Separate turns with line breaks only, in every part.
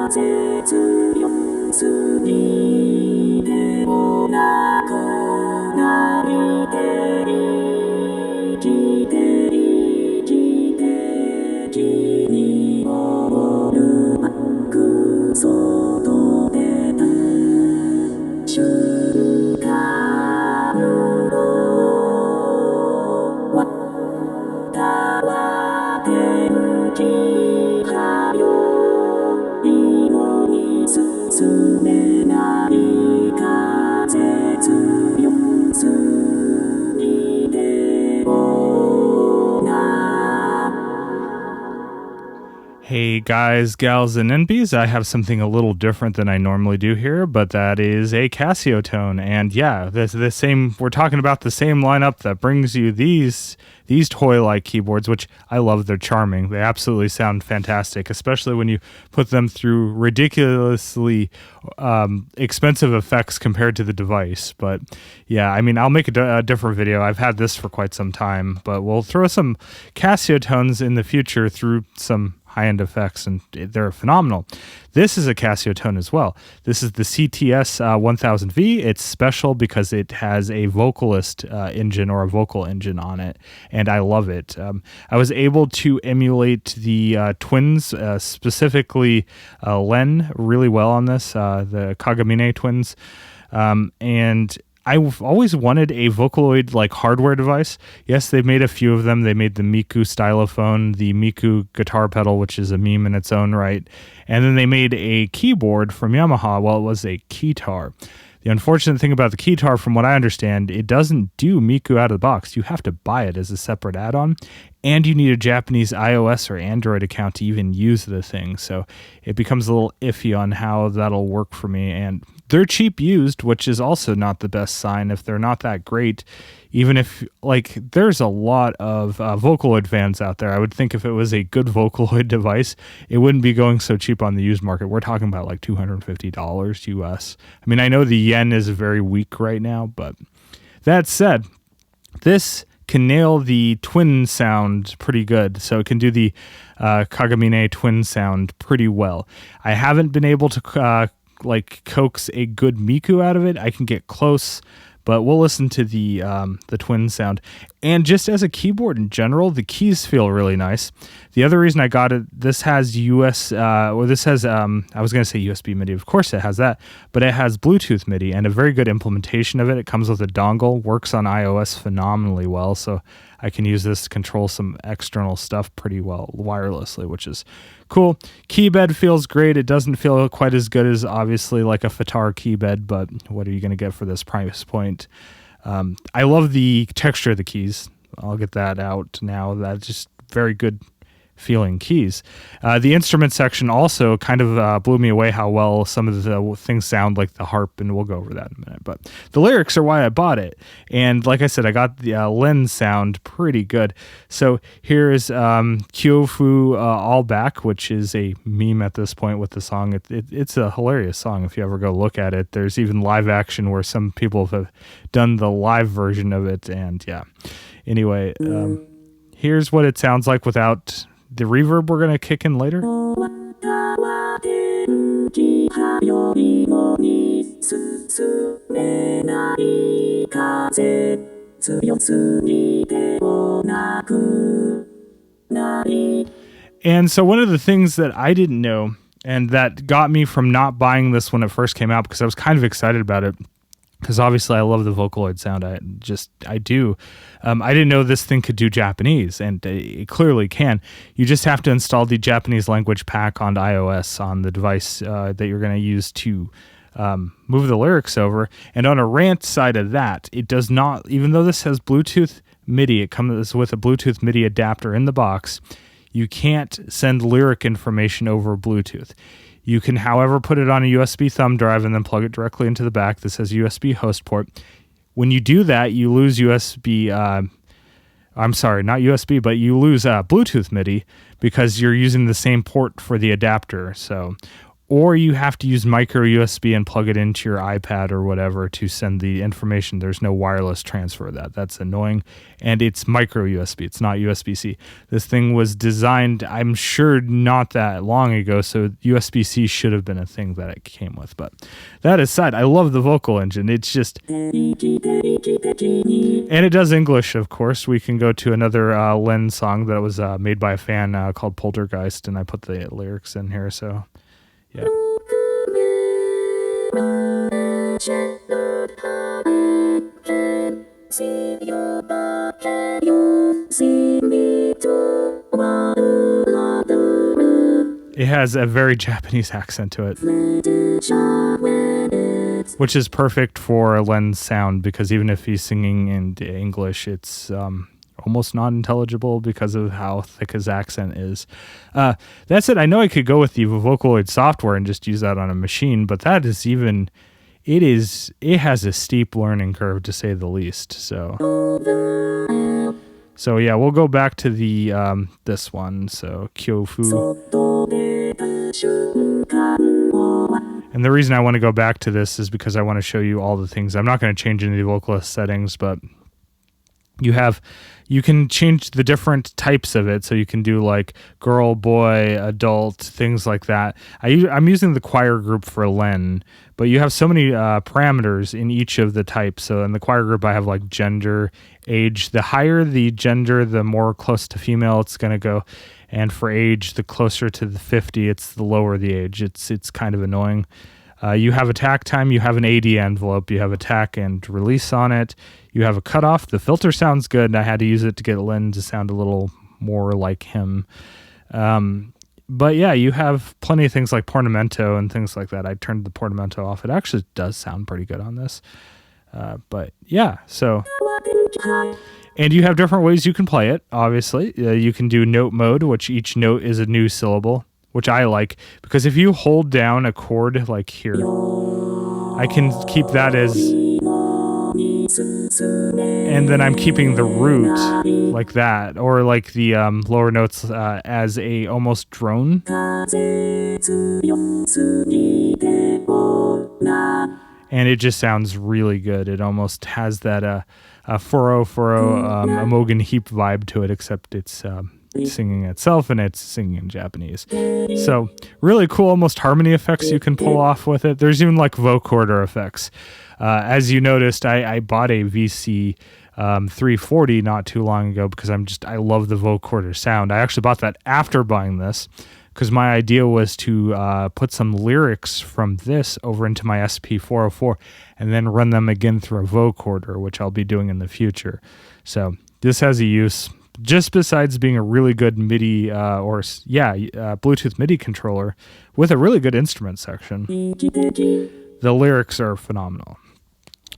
絶4つにでもなくなりてりきてりきてきにおるバック外でた瞬間のわたわ天気がよ色に進めない風強すぎてもな。
Hey guys, gals, and NBs, I have something a little different than I normally do here, but that is a Casio Tone. And yeah, we're talking about the same lineup that brings you these toy-like keyboards, which I love. They're charming. They absolutely sound fantastic, especially when you put them through ridiculously expensive effects compared to the device. But yeah, I mean, I'll make a different video. I've had this for quite some time, but we'll throw some Casio Tones in the future through some high-end effects, and they're phenomenal. This is a Casio Tone as well. This is the CT-S1000V. It's special because it has a vocalist engine or a vocal engine on it, and I love it. I was able to emulate the twins, specifically Len, really well on this, the Kagamine twins, and I've always wanted a Vocaloid like hardware device. Yes, they've made a few of them. They made the Miku stylophone, the Miku guitar pedal, which is a meme in its own right. And then they made a keyboard from Yamaha. Well, it was a keytar. The unfortunate thing about the keytar, from what I understand, it doesn't do Miku out of the box. You have to buy it as a separate add-on, and you need a Japanese iOS or Android account to even use the thing. So it becomes a little iffy on how that'll work for me. And they're cheap used, which is also not the best sign if they're not that great. Even if, like, there's a lot of Vocaloid fans out there. I would think if it was a good Vocaloid device, it wouldn't be going so cheap on the used market. We're talking about like $250 US. I mean, I know the yen is very weak right now, but that said, this can nail the twin sound pretty good. So it can do the Kagamine twin sound pretty well. I haven't been able to coax a good Miku out of it. I can get close, but we'll listen to the twin sound. And just as a keyboard in general, the keys feel really nice. The other reason I got it, this has I was going to say USB MIDI. Of course it has that, but it has Bluetooth MIDI and a very good implementation of it. It comes with a dongle, works on iOS phenomenally well, so I can use this to control some external stuff pretty well wirelessly, which is cool. Keybed feels great. It doesn't feel quite as good as obviously like a Fatar keybed, but what are you going to get for this price point? I love the texture of the keys. I'll get that out now. That's just very good feeling keys. The instrument section also kind of blew me away how well some of the things sound, like the harp, and we'll go over that in a minute. But the lyrics are why I bought it. And like I said, I got the lens sound pretty good. So here's Kyofu All Back, which is a meme at this point with the song. It's a hilarious song if you ever go look at it. There's even live action where some people have done the live version of it. And yeah, anyway, here's what it sounds like without the reverb we're going to kick in later. And so one of the things that I didn't know, and that got me from not buying this when it first came out, because I was kind of excited about it, because obviously I love the Vocaloid sound. I do. I didn't know this thing could do Japanese, and it clearly can. You just have to install the Japanese language pack onto iOS on the device that you're going to use to move the lyrics over. And on a rant side of that, it does not, even though this has Bluetooth MIDI, it comes with a Bluetooth MIDI adapter in the box, you can't send lyric information over Bluetooth. You can, however, put it on a USB thumb drive and then plug it directly into the back. This has USB host port. When you do that, you lose USB, I'm sorry, not USB, but you lose Bluetooth MIDI because you're using the same port for the adapter. So or you have to use micro USB and plug it into your iPad or whatever to send the information. There's no wireless transfer of that. That's annoying. And it's micro USB. It's not USB-C. This thing was designed, I'm sure, not that long ago, so USB-C should have been a thing that it came with. But that aside, I love the vocal engine. It's just... And it does English, of course. We can go to another Len song that was made by a fan called Poltergeist, and I put the lyrics in here, so... Yeah. It has a very Japanese accent to it, which is perfect for Len's sound, because even if he's singing in English, it's almost not intelligible because of how thick his accent is. That's it. I know I could go with the Vocaloid software and just use that on a machine, but that is even, it has a steep learning curve, to say the least. So yeah, we'll go back to the this one. So Kyofu. And the reason I want to go back to this is because I want to show you all the things. I'm not going to change any of the vocalist settings, but you can change the different types of it. So you can do like girl, boy, adult, things like that. I'm using the choir group for Len, but you have so many parameters in each of the types. So in the choir group, I have like gender, age. The higher the gender, the more close to female it's going to go. And for age, the closer to the 50, it's the lower the age. It's kind of annoying. You have attack time, you have an AD envelope, you have attack and release on it, you have a cutoff. The filter sounds good, and I had to use it to get Len to sound a little more like him. But yeah, you have plenty of things like portamento and things like that. I turned the portamento off. It actually does sound pretty good on this. But yeah, so... And you have different ways you can play it, obviously. You can do note mode, which each note is a new syllable, which I like, because if you hold down a chord like here, I can keep that as, and then I'm keeping the root like that, or like the lower notes as a almost drone. And it just sounds really good. It almost has that 4040 Imogen Heap vibe to it, except it's singing itself and it's singing in Japanese. So really cool, almost harmony effects you can pull off with it. There's even like vocoder effects. As you noticed, I bought a VC 340 not too long ago because I love the vocoder sound. I actually bought that after buying this because my idea was to put some lyrics from this over into my SP404 and then run them again through a vocoder, which I'll be doing in the future. So this has a use. Just besides being a really good MIDI Bluetooth MIDI controller with a really good instrument section, the lyrics are phenomenal.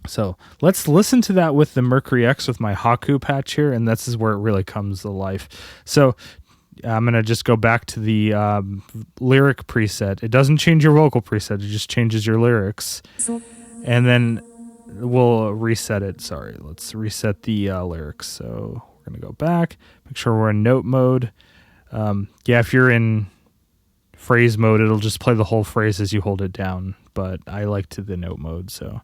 So let's listen to that with the Mercury X with my Haku patch here, and this is where it really comes to life. So I'm going to just go back to the lyric preset. It doesn't change your vocal preset, it just changes your lyrics. And then we'll reset it. Sorry, let's reset the lyrics. So we're going to go back, make sure we're in note mode. If you're in phrase mode, it'll just play the whole phrase as you hold it down, but I like the note mode, so.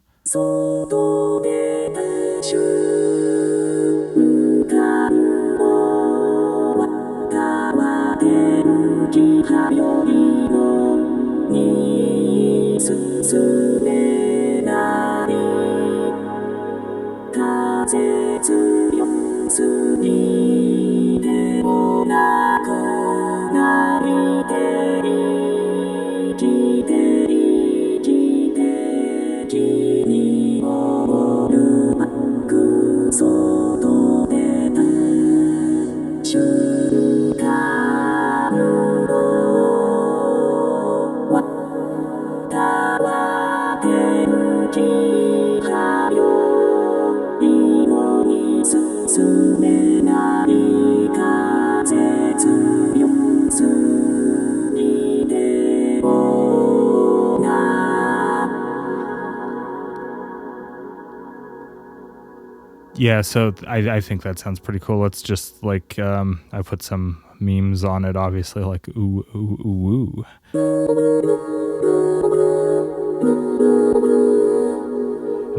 Yeah, so I think that sounds pretty cool. It's just like, I put some memes on it, obviously, like ooh, ooh, ooh, ooh.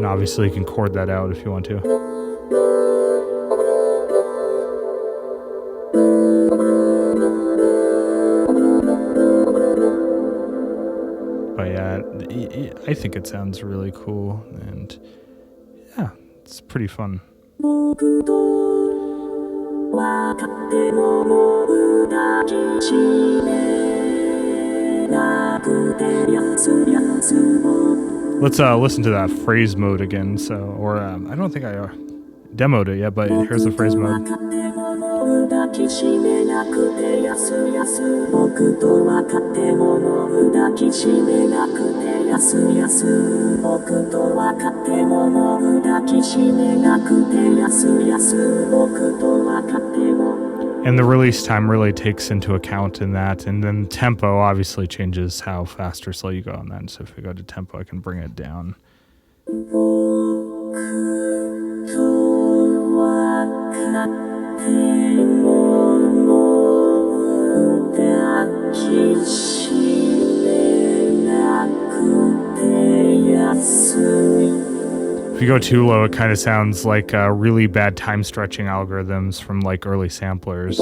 obviously you can chord that out if you want to. But yeah, I think it sounds really cool, and yeah, it's pretty fun. Let's listen to that phrase mode again. So, or I don't think I demoed it yet, but here's the phrase mode. And the release time really takes into account in that, and then tempo obviously changes how fast or slow you go on that. So if I go to tempo, I can bring it down. If you go too low, it kind of sounds like really bad time stretching algorithms from like early samplers.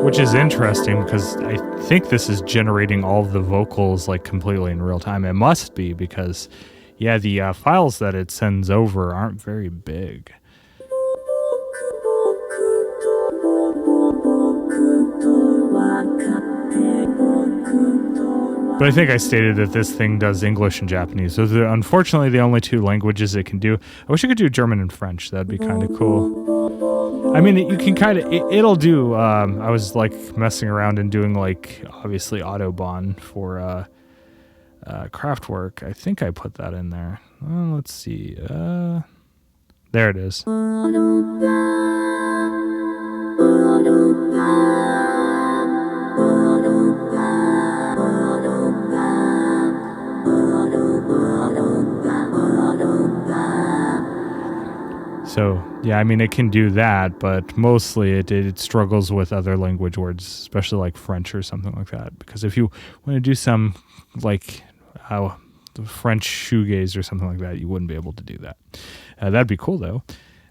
Which is interesting because I think this is generating all of the vocals like completely in real time. It must be because, yeah, the files that it sends over aren't very big. But I think I stated that this thing does English and Japanese. Those are unfortunately the only two languages it can do. I wish it could do German and French. That'd be kind of cool. I mean, you can kind of, it'll do, I was like messing around and doing like, obviously Autobahn for Kraftwerk. I think I put that in there. Let's see. There it is. So, yeah, I mean, it can do that, but mostly it struggles with other language words, especially like French or something like that. Because if you want to do some, like, French shoegaze or something like that, you wouldn't be able to do that. That'd be cool, though.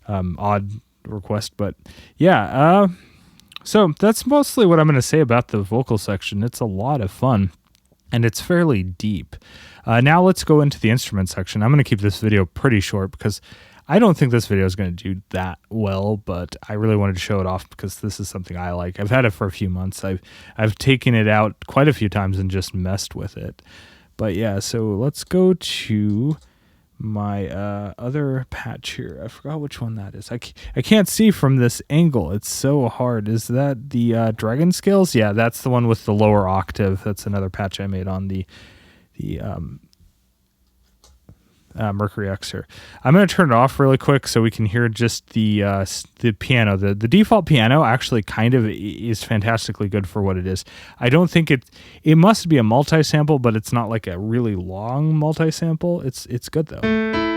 Odd request, but yeah. So that's mostly what I'm going to say about the vocal section. It's a lot of fun, and it's fairly deep. Now let's go into the instrument section. I'm going to keep this video pretty short because I don't think this video is going to do that well, but I really wanted to show it off because this is something I like. I've had it for a few months. I've taken it out quite a few times and just messed with it. But yeah, so let's go to my other patch here. I forgot which one that is. I can't see from this angle. It's so hard. Is that the Dragon Scales? Yeah, that's the one with the lower octave. That's another patch I made on the Mercury X here. I'm going to turn it off really quick so we can hear just the piano. The default piano actually kind of is fantastically good for what it is. I don't think it must be a multi-sample, but it's not like a really long multi-sample. It's good though.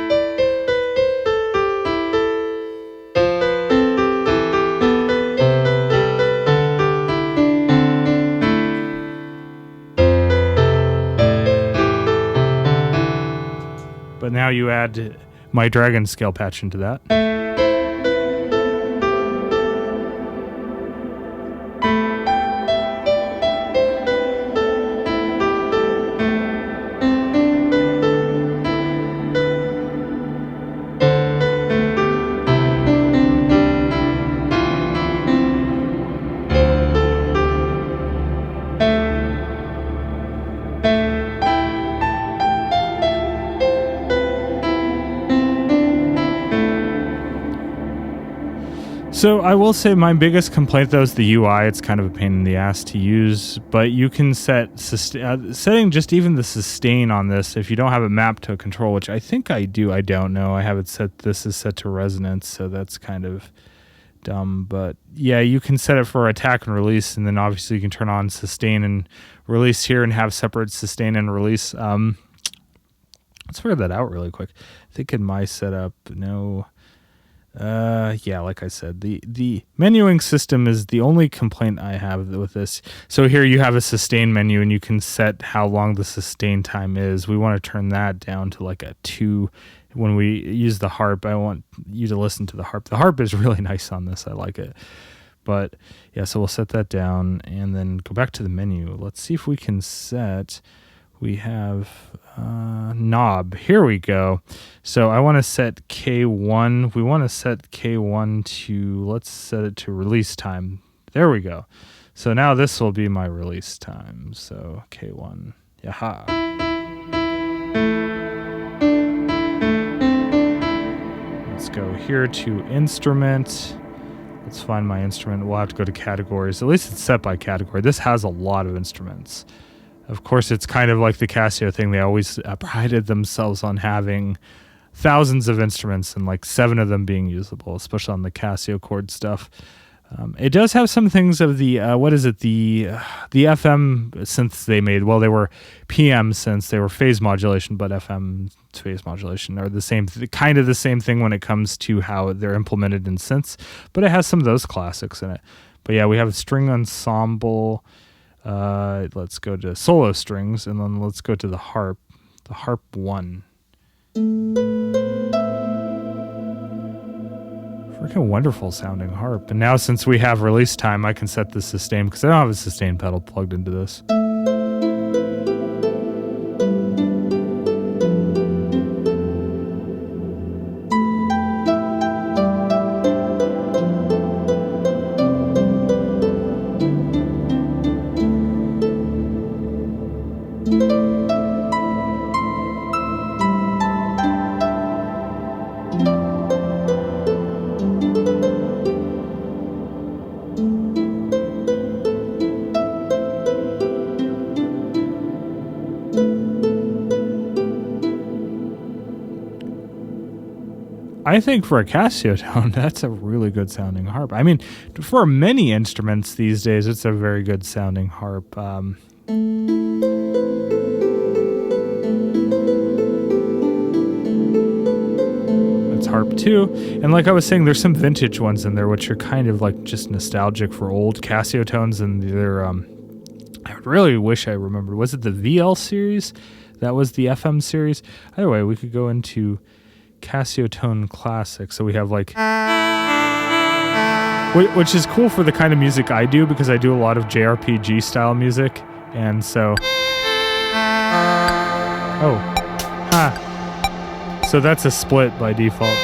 But now you add my Dragon Scale patch into that. So I will say my biggest complaint though is the UI. It's kind of a pain in the ass to use, but you can set setting just even the sustain on this if you don't have it mapped to a control, which I think I do. I don't know. I have it set. This is set to resonance, so that's kind of dumb. But yeah, you can set it for attack and release, and then obviously you can turn on sustain and release here and have separate sustain and release. Let's figure that out really quick. I think in my setup, no. Yeah, like I said, the menuing system is the only complaint I have with this. So here you have a sustain menu and you can set how long the sustain time is. We want to turn that down to like a 2. When we use the harp, I want you to listen to the harp. The harp is really nice on this. I like it. But yeah, so we'll set that down and then go back to the menu. Let's see if we can set, we have knob. Here we go. So I want to set K1. We want to set K1 to, let's set it to release time. There we go. So now this will be my release time. So K1. Yaha. Let's go here to instrument. Let's find my instrument. We'll have to go to categories. At least it's set by category. This has a lot of instruments. Of course, it's kind of like the Casio thing. They always prided themselves on having thousands of instruments and like 7 of them being usable, especially on the Casio chord stuff. It does have some things of the, the FM synths they made. Well, they were PM synths. They were phase modulation, but FM phase modulation are the same, kind of the same thing when it comes to how they're implemented in synths. But it has some of those classics in it. But yeah, we have a string ensemble. Let's go to solo strings, and then let's go to the harp. The harp 1. Freaking wonderful sounding harp. And now since we have release time, I can set the sustain because I don't have a sustain pedal plugged into this. I think for a Casio Tone, that's a really good sounding harp. I mean, for many instruments these days, it's a very good sounding harp. That's harp 2. And like I was saying, there's some vintage ones in there, which are kind of like just nostalgic for old Casio Tones. And they're, I really wish I remembered. Was it the VL series? That was the FM series. Either way, we could go into Casio Tone Classic. So we have like, which is cool for the kind of music I do because I do a lot of JRPG style music. And so, so that's a split by default.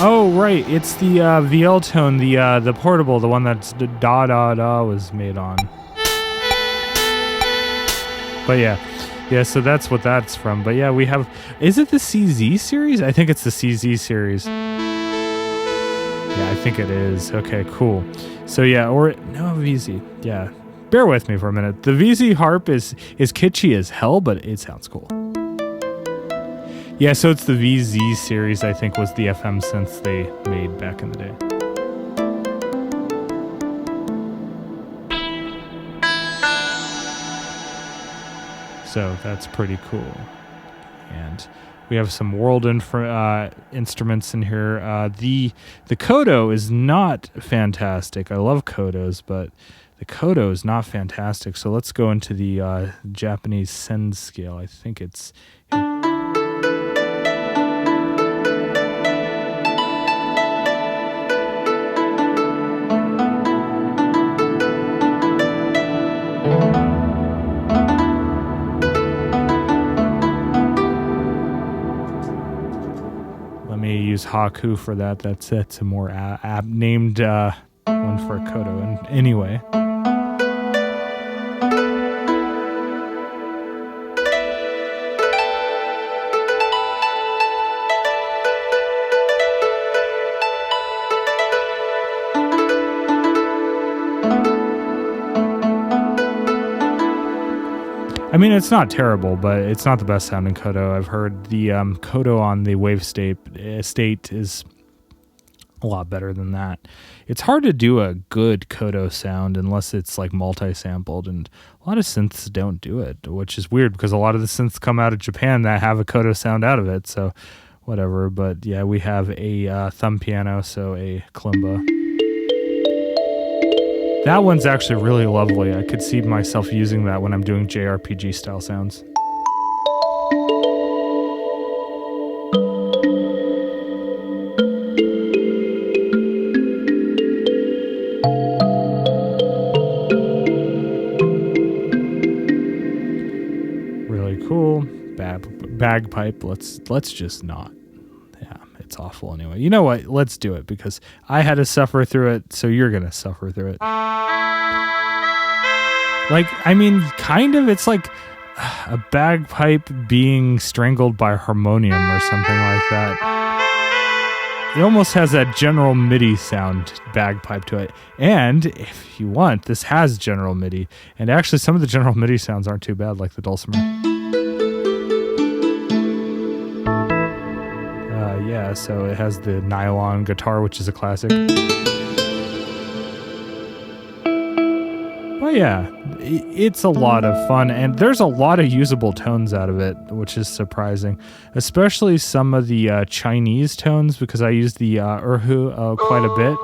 Oh, right. It's the VL Tone, the portable, the one that's the da da da was made on. But yeah. Yeah, so that's what that's from. But yeah, we have... Is it the CZ series? I think it's the CZ series. Yeah, I think it is. Okay, cool. So yeah, or... No, VZ. Yeah. Bear with me for a minute. The VZ harp is kitschy as hell, but it sounds cool. Yeah, so it's the VZ series, I think, was the FM synths they made back in the day. So that's pretty cool. And we have some world instruments in here. The Koto is not fantastic. I love Kotos, but the Koto is not fantastic. So let's go into the Japanese Sen scale. I think it's... use Haku for that. That's a more named one for a Koto. And anyway, I mean, it's not terrible, but it's not the best sounding Koto. I've heard the Koto on the Wave State is a lot better than that. It's hard to do a good Koto sound unless it's like multi-sampled, and a lot of synths don't do it, which is weird because a lot of the synths come out of Japan that have a Koto sound out of it. So whatever. But yeah, we have a thumb piano, so a kalimba. That one's actually really lovely. I could see myself using that when I'm doing JRPG style sounds. Really cool. Bagpipe. Let's just not. Yeah, it's awful anyway. You know what? Let's do it because I had to suffer through it, so you're gonna suffer through it. Like, I mean, kind of. It's like a bagpipe being strangled by a harmonium or something like that. It almost has that general MIDI sound bagpipe to it. And if you want, this has general MIDI. And actually, some of the general MIDI sounds aren't too bad, like the dulcimer. Yeah, so it has the nylon guitar, which is a classic. But yeah, it's a lot of fun, and there's a lot of usable tones out of it, which is surprising. Especially some of the Chinese tones, because I use the erhu quite a bit.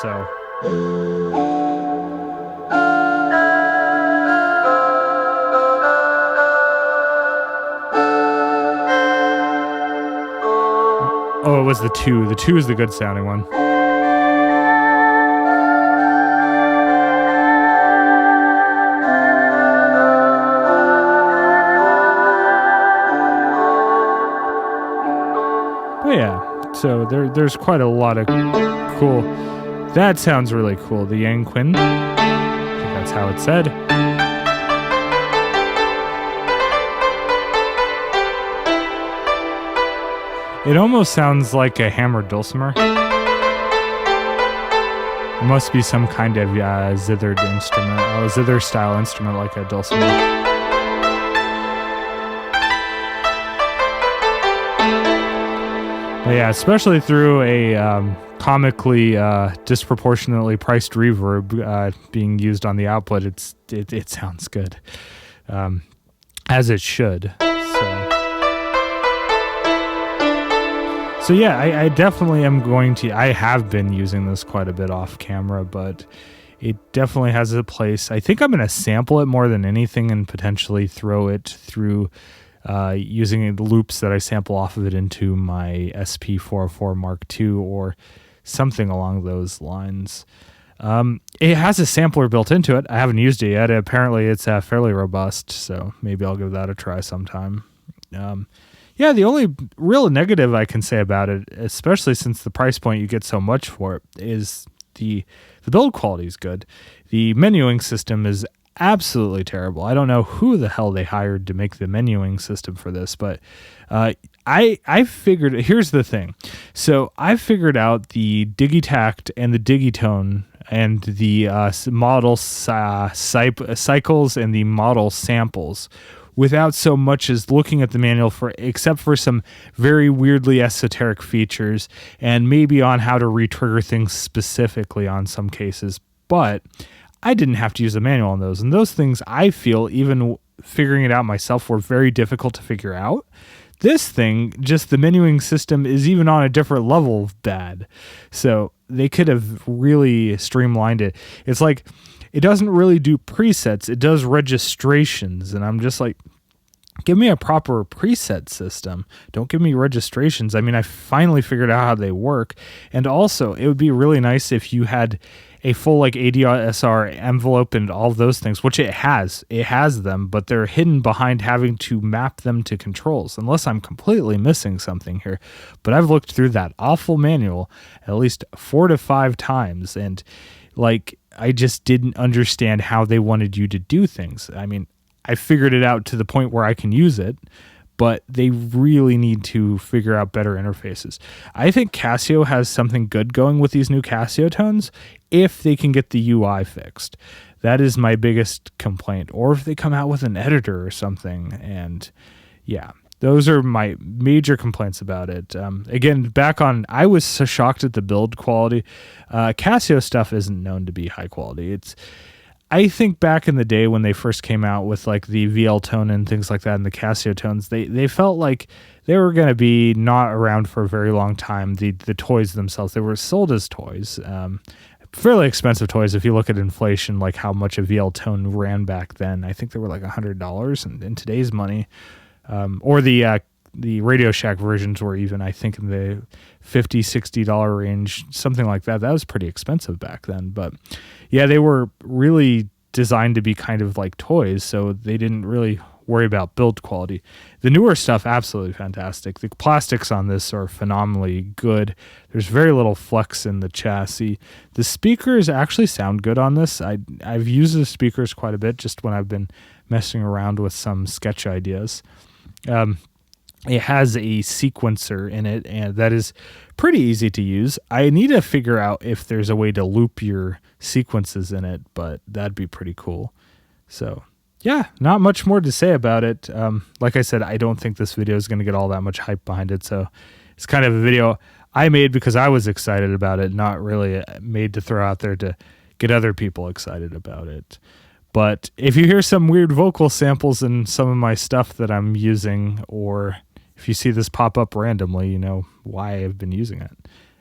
So... Oh, it was the 2. The 2 is the good sounding one. But yeah, so there's quite a lot of cool. That sounds really cool. The Yang Quin. I think that's how it's said. It almost sounds like a hammered dulcimer. It must be some kind of zithered instrument, a zither style instrument like a dulcimer. But yeah, especially through a comically disproportionately priced reverb being used on the output, it sounds good, as it should. So yeah, I definitely am going to... I have been using this quite a bit off camera, but it definitely has a place. I think I'm going to sample it more than anything and potentially throw it through using the loops that I sample off of it into my SP404 Mark II or something along those lines. It has a sampler built into it. I haven't used it yet. Apparently it's fairly robust, so maybe I'll give that a try sometime. Yeah, the only real negative I can say about it, especially since the price point you get so much for it, is the build quality is good. The menuing system is absolutely terrible. I don't know who the hell they hired to make the menuing system for this, but I figured... Here's the thing. So I figured out the Digitact and the Digitone and the model cycles and the model samples without so much as looking at the manual, except for some very weirdly esoteric features and maybe on how to retrigger things specifically on some cases. But I didn't have to use a manual on those. And those things, I feel, even figuring it out myself, were very difficult to figure out. This thing, just the menuing system, is even on a different level of bad. So they could have really streamlined it. It's like... It doesn't really do presets. It does registrations. And I'm just like, give me a proper preset system. Don't give me registrations. I mean, I finally figured out how they work. And also, it would be really nice if you had a full like ADSR envelope and all those things, which it has. It has them, but they're hidden behind having to map them to controls, unless I'm completely missing something here. But I've looked through that awful manual at least 4 to 5 times, and like... I just didn't understand how they wanted you to do things. I mean, I figured it out to the point where I can use it, but they really need to figure out better interfaces. I think Casio has something good going with these new Casio tones if they can get the UI fixed. That is my biggest complaint. Or if they come out with an editor or something. And yeah, those are my major complaints about it. Again, back on, I was so shocked at the build quality. Casio stuff isn't known to be high quality. I think back in the day when they first came out with like the VL Tone and things like that and the Casio Tones, they felt like they were going to be not around for a very long time. The toys themselves, they were sold as toys, fairly expensive toys. If you look at inflation, like how much a VL Tone ran back then, I think they were like $100 in today's money, or the Radio Shack versions were even, I think, in the $50, $60 range, something like that. That was pretty expensive back then. But yeah, they were really designed to be kind of like toys, so they didn't really worry about build quality. The newer stuff, absolutely fantastic. The plastics on this are phenomenally good. There's very little flex in the chassis. The speakers actually sound good on this. I've used the speakers quite a bit just when I've been messing around with some sketch ideas. It has a sequencer in it, and that is pretty easy to use. I need to figure out if there's a way to loop your sequences in it, but that'd be pretty cool. So yeah, not much more to say about it. Like I said, I don't think this video is going to get all that much hype behind it, so it's kind of a video I made because I was excited about it, not really made to throw out there to get other people excited about it. But if you hear some weird vocal samples in some of my stuff that I'm using, or if you see this pop up randomly, you know why I've been using it.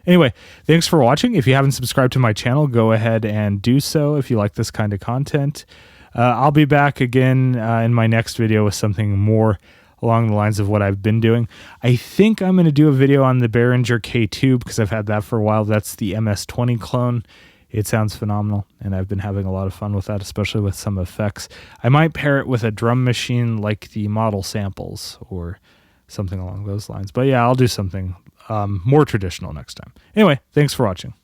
Anyway, thanks for watching. If you haven't subscribed to my channel, go ahead and do so if you like this kind of content. I'll be back again in my next video with something more along the lines of what I've been doing. I think I'm going to do a video on the Behringer K2 because I've had that for a while. That's the MS-20 clone. It sounds phenomenal, and I've been having a lot of fun with that, especially with some effects. I might pair it with a drum machine like the Model Samples or something along those lines. But yeah, I'll do something more traditional next time. Anyway, thanks for watching.